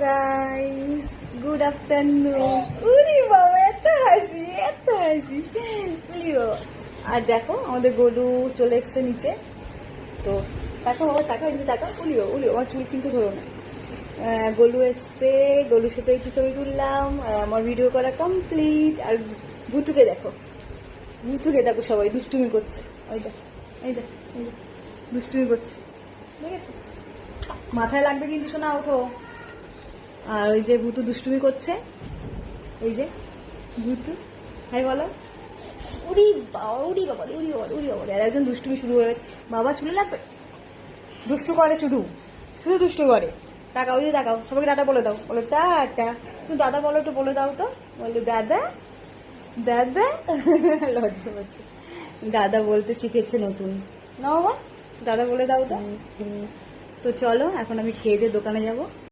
Guys, good afternoon. উরি বাবা, এত হাসি এত হাসি, উরি বাবা। আর দেখো আমাদের গোলু চলে এসছে নিচে। তো তাকাও বাবা, তাকাও, এদিকে তাকাও। উলিও উলিও, আমার চুল কিন্তু ধরো না। গোলু এসছে, গোলুর সাথে একটু ছবি তুললাম। আমার ভিডিও করা কমপ্লিট। আর ভুতুকে দেখো, ভুতুকে দেখো, সবাই দুষ্টুমি করছে। ওই দেখো, এই দেখো, এই দেখো, দুষ্টুমি করছে, ঠিক আছে? মাথায় লাগবে কিন্তু, শোনা, ওঠো। আর ওই যে ভুতু দুষ্টুমি করছে, এই যে ভুতু, হাই বলো। উড়ি বাবা, উড়ি বাবা, উড়ি বাবা, উড়ি বাবা। আর একজন দুষ্টুমি শুরু হয়ে গেছে। বাবা চুলে লাগবে, দুষ্টু করে, শুধু শুধু দুষ্টু করে। তাকাও, ওই যে তাকাও, সবাইকে টাটা বলে দাও, বলো টাটা। তুমি দাদা বলো, একটু বলে দাও তো, বলো দাদা দাদা। লজ্জা পাচ্ছে, দাদা বলতে শিখেছে নতুন। না বাবা, দাদা বলে দাও তো। তো চলো, এখন আমি খেয়ে দিয়ে দোকানে যাবো।